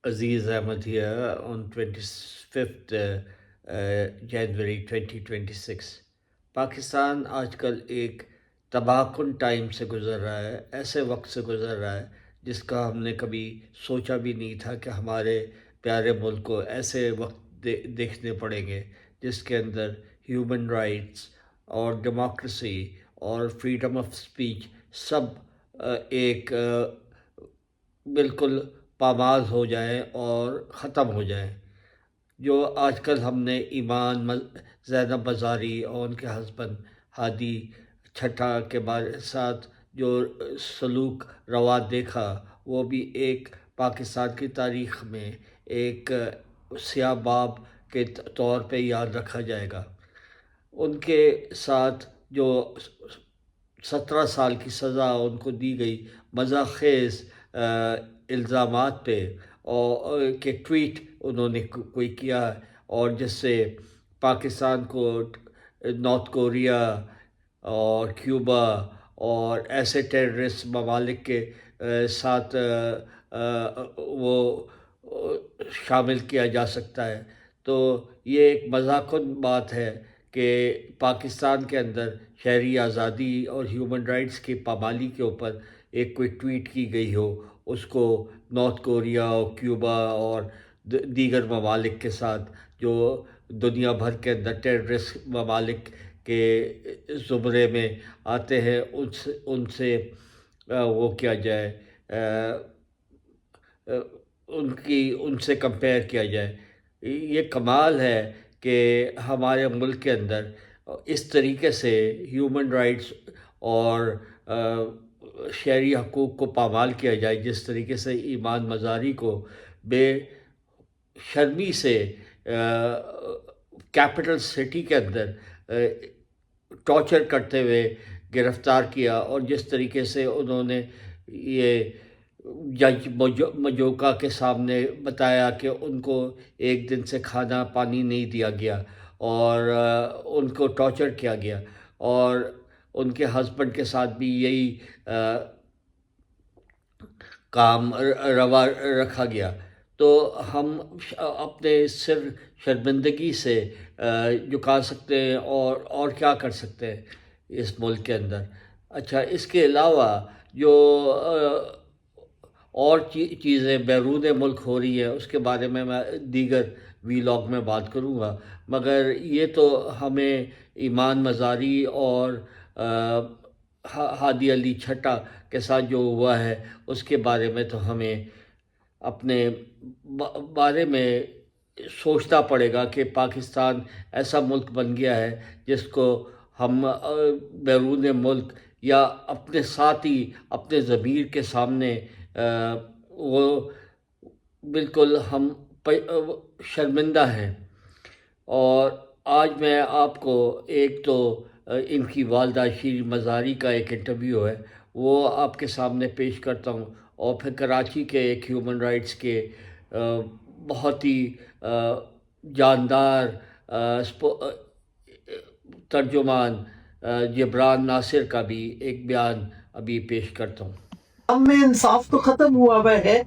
Aziz Ahmed here on 25th January 2026. Pakistan آج کل ایک تباہ کن ٹائم سے گزر رہا ہے، ایسے وقت سے گزر رہا ہے جس کا ہم نے کبھی سوچا بھی نہیں تھا کہ ہمارے پیارے ملک کو ایسے وقت دیکھنے پڑیں گے جس کے اندر ہیومن رائٹس اور ڈیموکریسی اور فریڈم آف اسپیچ سب ایک بالکل پامال ہو جائیں اور ختم ہو جائیں۔ جو آج کل ہم نے ایمان زینب مزاری اور ان کے ہسبینڈ ہادی چھٹا کے بارے ساتھ جو سلوک روا دیکھا، وہ بھی ایک پاکستان کی تاریخ میں ایک سیاہ باب کے طور پہ یاد رکھا جائے گا۔ ان کے ساتھ جو 17 سال کی سزا ان کو دی گئی مزاح خیز الزامات پہ، اور کہ ٹویٹ انہوں نے کوئی کیا اور جس سے پاکستان کو نارتھ کوریا اور کیوبا اور ایسے ٹیررسٹ ممالک کے ساتھ وہ شامل کیا جا سکتا ہے۔ تو یہ ایک مذاقن بات ہے کہ پاکستان کے اندر شہری آزادی اور ہیومن رائٹس کی پامالی کے اوپر ایک کوئی ٹویٹ کی گئی ہو، اس کو نارتھ کوریا اور کیوبا اور دیگر ممالک کے ساتھ جو دنیا بھر کے اندر ٹیررسٹ ممالک کے زمرے میں آتے ہیں، ان سے وہ کیا جائے، ان سے کمپیئر کیا جائے۔ یہ کمال ہے کہ ہمارے ملک کے اندر اس طریقے سے ہیومن رائٹس اور شہری حقوق کو پامال کیا جائے، جس طریقے سے ایمان مزاری کو بے شرمی سے کیپٹل سٹی کے اندر ٹارچر کرتے ہوئے گرفتار کیا، اور جس طریقے سے انہوں نے یہ جج مجوکا کے سامنے بتایا کہ ان کو ایک دن سے کھانا پانی نہیں دیا گیا اور ان کو ٹارچر کیا گیا، اور ان کے ہسبینڈ کے ساتھ بھی یہی کام روا رکھا گیا۔ تو ہم اپنے سر شرمندگی سے جھکا سکتے ہیں اور کیا کر سکتے ہیں اس ملک کے اندر۔ اچھا، اس کے علاوہ جو اور چیزیں بیرون ملک ہو رہی ہیں اس کے بارے میں دیگر ویلاگ میں بات کروں گا، مگر یہ تو ہمیں ایمان مزاری اور ہادی علی چھٹا کے ساتھ جو ہوا ہے اس کے بارے میں تو ہمیں اپنے بارے میں سوچنا پڑے گا کہ پاکستان ایسا ملک بن گیا ہے جس کو ہم بیرون ملک یا اپنے ساتھ ہی اپنے ضمیر کے سامنے وہ بالکل ہم شرمندہ ہیں۔ اور آج میں آپ کو ایک تو ان کی والدہ شیریں مزاری کا ایک انٹرویو ہے، وہ آپ کے سامنے پیش کرتا ہوں، اور پھر کراچی کے ایک ہیومن رائٹس کے بہت ہی جاندار ترجمان جبران ناصر کا بھی ایک بیان ابھی پیش کرتا ہوں۔ ہم میں انصاف تو ختم ہوا ہوا ہے،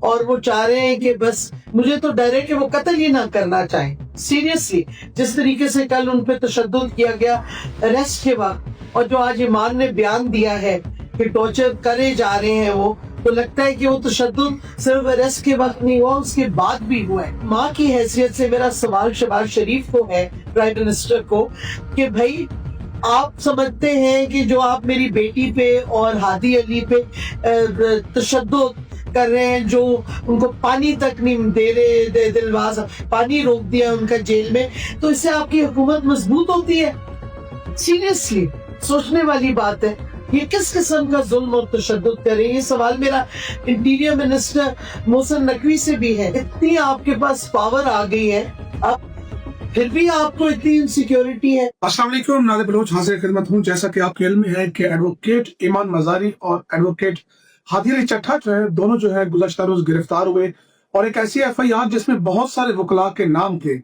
اور وہ چاہ رہے ہیں کہ بس مجھے تو ڈر ہے کہ وہ قتل ہی نہ کرنا چاہیں۔ سیریسلی جس طریقے سے کل ان پہ تشدد کیا گیا اریسٹ کے وقت، اور جو آج ایمان نے بیان دیا ہے کہ ٹارچر کرے جا رہے ہیں، وہ تو لگتا ہے کہ وہ تشدد صرف اریسٹ کے وقت نہیں ہوا، اس کے بعد بھی ہوا ہے۔ ماں کی حیثیت سے میرا سوال شہباز شریف کو ہے، پرائم منسٹر کو، کہ بھائی آپ سمجھتے ہیں کہ جو آپ میری بیٹی پہ اور ہادی علی پہ تشدد کر رہے ہیں، جو ان کو پانی تک نہیں دے رہے، دلواز پانی روک دیا ان کا جیل میں، تو اس سے آپ کی حکومت مضبوط ہوتی ہے؟ سیریسلی سوچنے والی بات ہے۔ یہ کس قسم کا ظلم اور تشدد کریں؟ یہ سوال میرا انٹیریئر منسٹر محسن نقوی سے بھی ہے۔ اتنی آپ کے پاس پاور آ گئی ہے، اب پھر بھی آپ کو اتنی انسیکیورٹی ہے۔ السلام علیکم، نادر بلوچ حاضر خدمت ہوں۔ جیسا کہ آپ کے علم میں ہے کہ ایڈوکیٹ ایمان مزاری اور ایڈوکیٹ ہادی علی چھٹا جو ہے، دونوں جو ہے گزشتہ روز گرفتار ہوئے، اور ایک ایسی ایف آئی آر جس میں بہت سارے وکلاء کے نام تھے،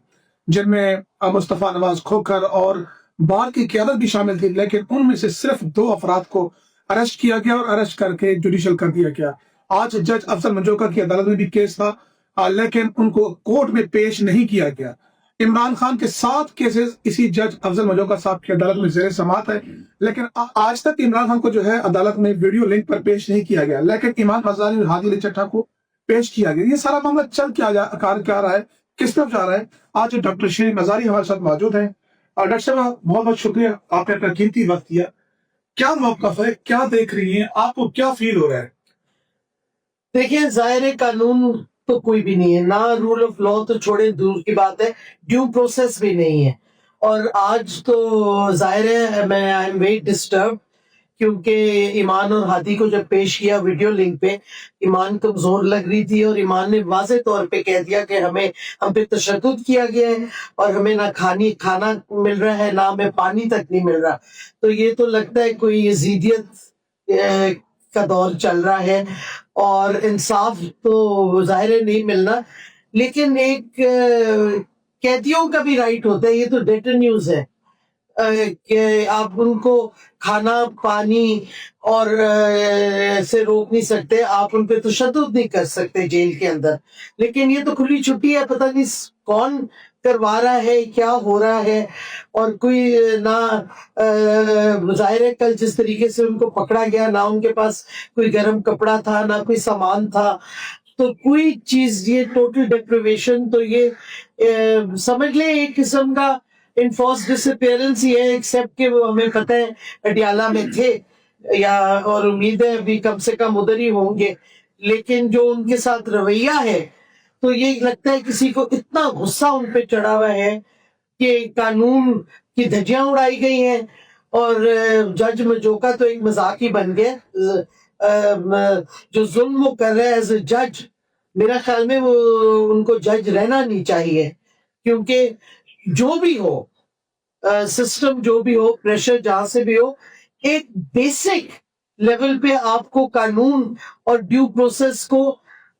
جن میں مصطفیٰ نواز کھوکھر اور بار کی قیادت بھی شامل تھی، لیکن ان میں سے صرف 2 افراد کو اریسٹ کیا گیا اور اریسٹ کر کے جوڈیشل کر دیا گیا۔ آج جج افضل منجوکا کی عدالت میں بھی کیس تھا، لیکن ان کو کورٹ میں پیش نہیں کیا گیا. عمران خان کے 7 کیسز اسی جج افضل مجوکا صاحب کی عدالت میں زیر سماعت ہے، لیکن آج تک عمران خان کو جو ہے عدالت میں ویڈیو لنک پر پیش نہیں کیا گیا، لیکن ایمان مزاری اور ہادی علی چٹھا کو پیش کیا گیا. یہ سارا معاملہ چل کیا رہا ہے، کس طرف جا رہا ہے؟ آج ڈاکٹر شیرین مزاری ہمارے ساتھ موجود ہیں. اور ڈاکٹر صاحب بہت بہت شکریہ، آپ نے اپنا قیمتی وقت دیا. کیا موقف ہے، کیا دیکھ رہی ہیں، آپ کو کیا فیل ہو رہا ہے؟ دیکھیں، ظاہر قانون تو کوئی بھی نہیں ہے، نہ رول آف لا تو چھوڑے دور کی بات ہے، ڈیو پروسیس بھی نہیں ہے. اور آج تو ظاہر ہے میں آئی ایم ویری ڈسٹرب، کیونکہ ایمان اور ہادی کو جب پیش کیا ویڈیو لنک پہ، ایمان کمزور لگ رہی تھی اور ایمان نے واضح طور پہ کہہ دیا کہ ہم پہ تشدد کیا گیا ہے اور ہمیں نہ کھانا مل رہا ہے، نہ ہمیں پانی تک نہیں مل رہا. تو یہ تو لگتا ہے کوئی یزیدیت کا دور چل رہا ہے اور انصاف تو ظاہر ہے نہیں ملنا. لیکن ایک قیدیوں کا بھی رائٹ ہوتا ہے، یہ تو ڈیٹر نیوز ہے کہ آپ ان کو کھانا پانی اور سے روک نہیں سکتے، آپ ان پہ تشدد نہیں کر سکتے جیل کے اندر. لیکن یہ تو کھلی چھٹی ہے، پتہ نہیں کون کروا رہا ہے، کیا ہو رہا ہے. اور کوئی نہ ظاہر ہے کل جس طریقے سے ان کو پکڑا گیا، نہ ان کے پاس کوئی گرم کپڑا تھا، نہ کوئی سامان تھا. تو کوئی چیز، یہ ٹوٹل ڈیپریویشن، تو یہ سمجھ لیں ایک قسم کا انفورس ڈس اپیئرنس ہی ہے، ایکسیپٹ کہ وہ ہمیں پتہ ہے پٹیالہ میں تھے یا، اور امید ہے ابھی کم سے کم ادھر ہی ہوں گے. لیکن جو ان کے ساتھ رویہ ہے، تو یہ لگتا ہے کسی کو اتنا غصہ ان پہ چڑھا ہوا ہے کہ قانون کی دھجیاں اڑائی گئی ہیں. اور جج مجوکا تو ایک مذاق ہی بن گیا. جو ظلم وہ کر رہے ہیں ایز اے جج، میرا خیال میں وہ ان کو جج رہنا نہیں چاہیے، کیونکہ جو بھی ہو سسٹم، جو بھی ہو پریشر جہاں سے بھی ہو، ایک بیسک لیول پہ آپ کو قانون اور ڈیو پروسیس کو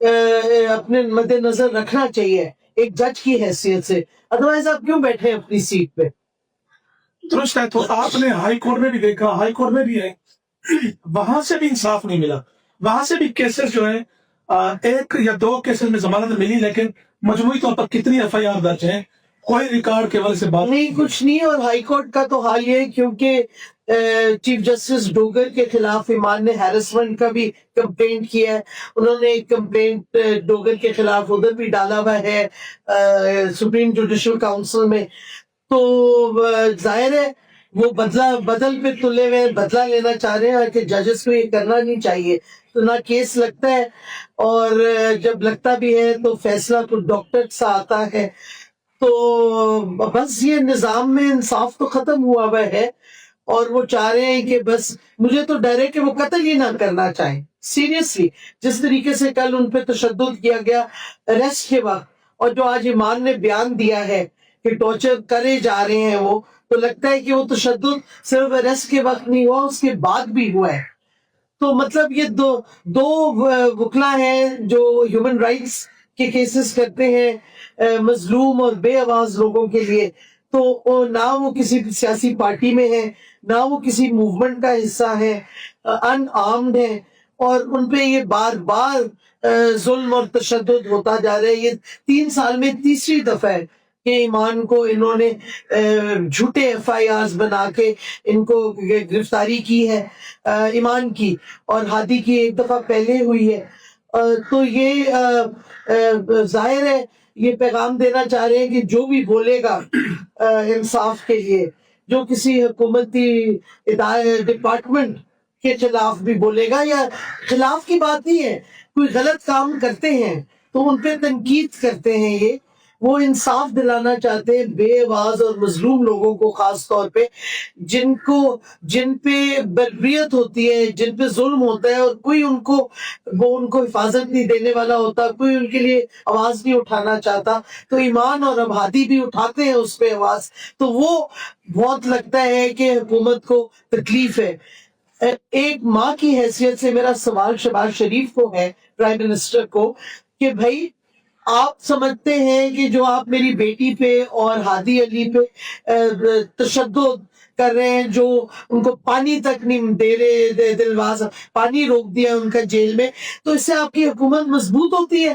اپنے مد نظر رکھنا چاہیے ایک جج کی حیثیت سے. ادروائز آپ کیوں بیٹھے ہیں اپنی سیٹ پہ؟ درست ہے. تو آپ نے ہائی کورٹ میں بھی دیکھا، ہائی کورٹ میں بھی ہے، وہاں سے بھی انصاف نہیں ملا. وہاں سے بھی کیسز جو ہیں 1 یا 2 کیسز میں ضمانت ملی، لیکن مجموعی طور پر کتنی ایف آئی آر درج ہیں، کوئی ریکارڈ کے حوالے سے بات نہیں، کچھ نہیں. اور ہائی کورٹ کا تو حال یہ ہے، کیونکہ چیف جسٹس ڈوگر کے خلاف ایمان نے ہیرسمنٹ کا بھی کمپلینٹ کیا ہے. انہوں نے ایک کمپلینٹ ڈوگر کے خلاف ادھر بھی ڈالا ہوا ہے سپریم جوڈیشل کاؤنسل میں. تو ظاہر ہے وہ بدل پہ تلے ہوئے بدلہ لینا چاہ رہے ہیں کہ ججز کو یہ کرنا نہیں چاہیے. تو نہ کیس لگتا ہے، اور جب لگتا بھی ہے تو فیصلہ تو ڈاکٹر سا آتا ہے. تو بس یہ نظام میں انصاف تو ختم ہوا ہوا ہے، اور وہ چاہ رہے ہیں کہ بس، مجھے تو ڈر ہے کہ وہ قتل ہی نہ کرنا چاہیں. سیریسلی جس طریقے سے کل ان پہ تشدد کیا گیا اریسٹ کے وقت، اور جو آج ایمان نے بیان دیا ہے کہ ٹارچر کرے جا رہے ہیں وہ، تو لگتا ہے کہ وہ تشدد صرف اریسٹ کے وقت نہیں ہوا، اس کے بعد بھی ہوا ہے. تو مطلب یہ دو وکلا ہیں جو ہیومن رائٹس کے کیسز کرتے ہیں مظلوم اور بے آواز لوگوں کے لیے. تو نہ وہ کسی سیاسی پارٹی میں ہے، نہ وہ کسی موومنٹ کا حصہ ہے، ان آرمڈ ہے، اور ان پہ یہ بار بار ظلم اور تشدد ہوتا جا رہا ہے. یہ 3 سال میں تیسری دفعہ ہے کہ ایمان کو انہوں نے جھوٹے ایف آئی آرز بنا کے ان کو گرفتاری کی ہے، ایمان کی، اور ہادی کی ایک دفعہ پہلے ہوئی ہے. تو یہ ظاہر ہے یہ پیغام دینا چاہ رہے ہیں کہ جو بھی بولے گا انصاف کے لیے، جو کسی حکومتی ڈپارٹمنٹ کے خلاف بھی بولے گا، یا خلاف کی بات نہیں ہے، کوئی غلط کام کرتے ہیں تو ان پہ تنقید کرتے ہیں، یہ وہ انصاف دلانا چاہتے ہیں بے آواز اور مظلوم لوگوں کو، خاص طور پہ جن پہ بربریت ہوتی ہے، جن پہ ظلم ہوتا ہے، اور کوئی ان کو حفاظت نہیں دینے والا ہوتا، کوئی ان کے لیے آواز نہیں اٹھانا چاہتا. تو ایمان اور ابہادی بھی اٹھاتے ہیں اس پہ آواز. تو وہ بہت لگتا ہے کہ حکومت کو تکلیف ہے. ایک ماں کی حیثیت سے میرا سوال شہباز شریف کو ہے، پرائم منسٹر کو، کہ بھائی آپ سمجھتے ہیں کہ جو آپ میری بیٹی پہ اور ہادی علی پہ تشدد کر رہے ہیں، جو ان کو پانی تک نہیں دے رہے، دلواز پانی روک دیا ان کا جیل میں، تو اس سے آپ کی حکومت مضبوط ہوتی ہے؟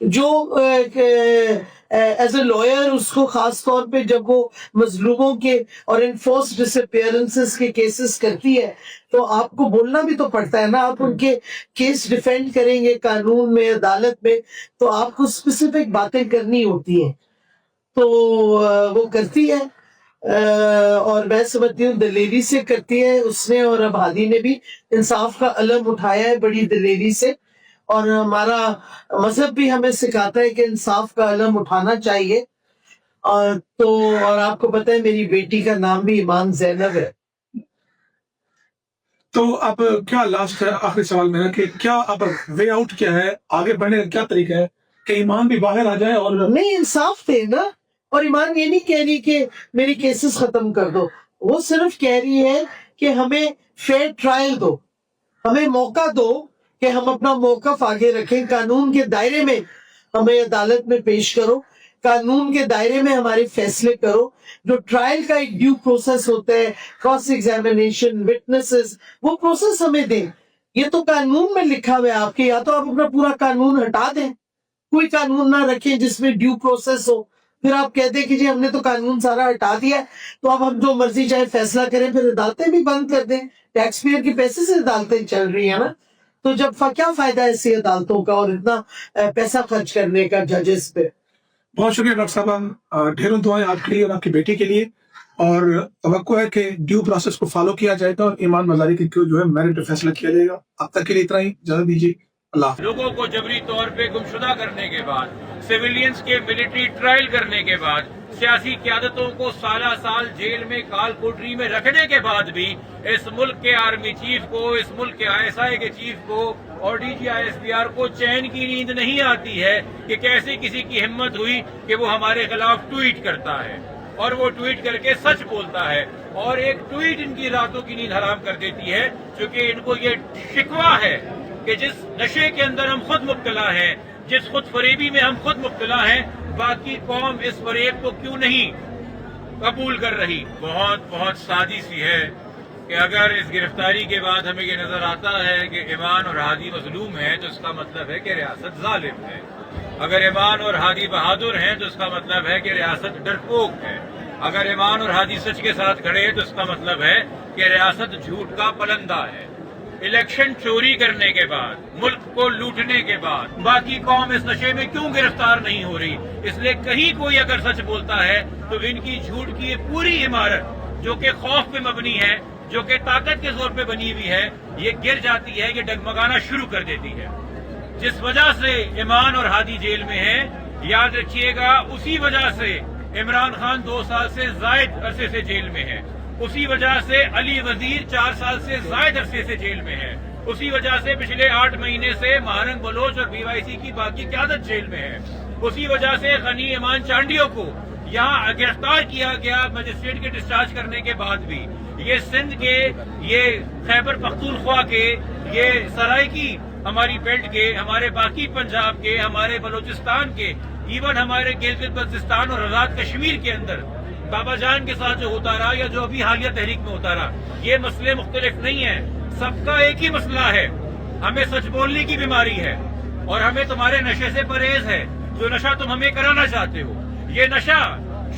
جو ایز اے لائر اس کو خاص طور پہ جب وہ مظلوموں کے اور انفورس ڈس اپیئرنسز کے کیسز کرتی ہے تو آپ کو بولنا بھی تو پڑتا ہے نا. آپ ان کے کیس ڈیفینڈ کریں گے قانون میں, عدالت میں, تو آپ کو اسپیسیفک باتیں کرنی ہوتی ہیں, تو وہ کرتی ہے. اور میں سمجھتی ہوں دلیری سے کرتی ہے اس نے, اور اب ہادی نے بھی انصاف کا علم اٹھایا ہے بڑی دلیری سے, اور ہمارا مذہب بھی ہمیں سکھاتا ہے کہ انصاف کا علم اٹھانا چاہیے. اور آپ کو پتہ ہے میری بیٹی کا نام بھی ایمان زینب ہے. تو اب کیا لاسٹ ہے, آخری سوال میرا کہ کیا اب وے آؤٹ کیا ہے, آگے بڑھنے کا کیا طریقہ ہے کہ ایمان بھی باہر آ جائے؟ اور نہیں, انصاف دے نا. اور ایمان یہ نہیں کہہ رہی کہ میری کیسز ختم کر دو, وہ صرف کہہ رہی ہے کہ ہمیں فیئر ٹرائل دو, ہمیں موقع دو کہ ہم اپنا موقف آگے رکھیں, قانون کے دائرے میں ہمیں عدالت میں پیش کرو, قانون کے دائرے میں ہمارے فیصلے کرو. جو ٹرائل کا ایک ڈیو پروسیس ہوتا ہے, کراس ایگزامینیشن, وٹنسز, وہ پروسیس ہمیں دیں. یہ تو قانون میں لکھا ہوا ہے آپ کے, یا تو آپ اپنا پورا قانون ہٹا دیں, کوئی قانون نہ رکھیں جس میں ڈیو پروسیس ہو, پھر آپ کہہ دیں کہ جی ہم نے تو قانون سارا ہٹا دیا ہے تو اب ہم جو مرضی چاہے فیصلہ کریں, پھر عدالتیں بھی بند کر دیں. ٹیکس پیئر کے پیسے سے عدالتیں چل رہی ہیں نا, تو جب کیا فائدہ ہے ایسی عدالتوں کا اور اتنا پیسہ خرچ کرنے کا ججز پہ. بہت شکریہ ڈاکٹر صاحب, ڈھیروں دعائیں آپ کے لیے اور آپ کی بیٹی کے لیے, اور توقع ہے کہ ڈیو پروسیس کو فالو کیا جائے گا اور ایمان مزاری کی جو ہے میرٹ پہ فیصلہ کیا جائے گا. اب تک کے لیے اتنا ہی, اجازت دیجیے, اللہ حافظ. لوگوں کو جبری طور پہ گمشدہ کرنے کے بعد, سویلینز کے ملٹری ٹرائل کرنے کے بعد, سیاسی قیادتوں کو سالہ سال جیل میں کال کوٹری میں رکھنے کے بعد بھی اس ملک کے آرمی چیف کو, اس ملک کے ISI کے چیف کو اور DG ISPR کو چین کی نیند نہیں آتی ہے کہ کیسے کسی کی ہمت ہوئی کہ وہ ہمارے خلاف ٹویٹ کرتا ہے, اور وہ ٹویٹ کر کے سچ بولتا ہے, اور ایک ٹویٹ ان کی راتوں کی نیند حرام کر دیتی ہے, چونکہ ان کو یہ شکوہ ہے کہ جس نشے کے اندر ہم خود مبتلا ہیں, جس خود فریبی میں ہم خود مبتلا ہیں, باقی قوم اس فریب کو کیوں نہیں قبول کر رہی. بہت بہت سادی سی ہے کہ اگر اس گرفتاری کے بعد ہمیں یہ نظر آتا ہے کہ ایمان اور ہادی مظلوم ہیں تو اس کا مطلب ہے کہ ریاست ظالم ہے. اگر ایمان اور ہادی بہادر ہیں تو اس کا مطلب ہے کہ ریاست ڈرپوک ہے. اگر ایمان اور ہادی سچ کے ساتھ کھڑے ہیں تو اس کا مطلب ہے کہ ریاست جھوٹ کا پلندہ ہے. الیکشن چوری کرنے کے بعد, ملک کو لوٹنے کے بعد باقی قوم اس نشے میں کیوں گرفتار نہیں ہو رہی؟ اس لیے کہیں کوئی اگر سچ بولتا ہے تو ان کی جھوٹ کی یہ پوری عمارت جو کہ خوف پہ مبنی ہے, جو کہ طاقت کے زور پہ بنی ہوئی ہے, یہ گر جاتی ہے, یہ ڈگمگانا شروع کر دیتی ہے. جس وجہ سے ایمان اور ہادی جیل میں ہیں, یاد رکھیے گا اسی وجہ سے عمران خان 2 سال سے زائد عرصے سے جیل میں ہے, اسی وجہ سے علی وزیر 4 سال سے زائد عرصے سے جیل میں ہے, اسی وجہ سے پچھلے 8 مہینے سے مہارنگ بلوچ اور BYC کی باقی قیادت جیل میں ہے, اسی وجہ سے غنی ایمان چانڈیوں کو یہاں گرفتار کیا گیا مجسٹریٹ کے ڈسچارج کرنے کے بعد بھی. یہ سندھ کے, یہ خیبر پختونخوا کے, یہ سرائکی ہماری بیلٹ کے, ہمارے باقی پنجاب کے, ہمارے بلوچستان کے, ایون ہمارے گلگت بلتستان اور آزاد کشمیر کے اندر بابا جان کے ساتھ جو ہوتا رہا یا جو ابھی حالیہ تحریک میں ہوتا رہا, یہ مسئلے مختلف نہیں ہیں, سب کا ایک ہی مسئلہ ہے, ہمیں سچ بولنے کی بیماری ہے اور ہمیں تمہارے نشے سے پرہیز ہے. جو نشہ تم ہمیں کرانا چاہتے ہو, یہ نشہ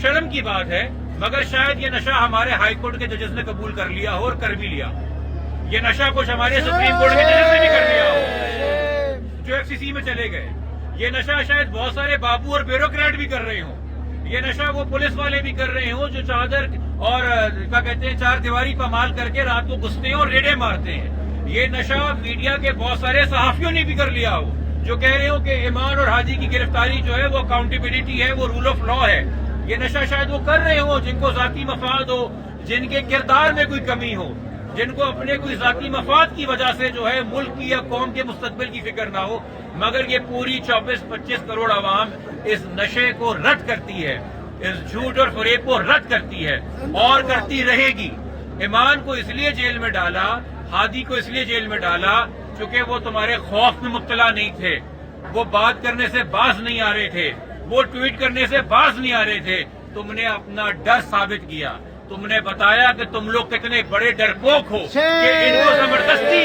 شرم کی بات ہے, مگر شاید یہ نشہ ہمارے ہائی کورٹ کے ججز نے قبول کر لیا ہو اور کر بھی لیا. یہ نشہ کچھ ہمارے سپریم کورٹ کے ججز نے بھی کر لیا ہو جو FCC میں چلے گئے. یہ نشہ شاید بہت سارے بابو اور بیوروکریٹ بھی کر رہے ہوں. یہ نشہ وہ پولیس والے بھی کر رہے ہوں جو چادر اور کیا کہتے ہیں 4 دیواری پامال کر کے رات کو گھستے ہیں اور ریڈیں مارتے ہیں. یہ نشہ میڈیا کے بہت سارے صحافیوں نے بھی کر لیا ہو جو کہہ رہے ہو کہ ایمان اور ہادی کی گرفتاری جو ہے وہ اکاؤنٹیبلٹی ہے, وہ رول آف لا ہے. یہ نشہ شاید وہ کر رہے ہوں جن کو ذاتی مفاد ہو, جن کے کردار میں کوئی کمی ہو, جن کو اپنے کوئی ذاتی مفاد کی وجہ سے جو ہے ملک کی یا قوم کے مستقبل کی فکر نہ ہو. مگر یہ پوری 24-25 کروڑ عوام اس نشے کو رد کرتی ہے, اس جھوٹ اور فریب کو رد کرتی ہے اور کرتی رہے گی. ایمان کو اس لیے جیل میں ڈالا, ہادی کو اس لیے جیل میں ڈالا چونکہ وہ تمہارے خوف میں مبتلا نہیں تھے, وہ بات کرنے سے باز نہیں آ رہے تھے, وہ ٹویٹ کرنے سے باز نہیں آ رہے تھے. تم نے اپنا ڈر ثابت کیا, تم نے بتایا کہ تم لوگ کتنے بڑے ڈرپوک ہو کہ ان کو زبردستی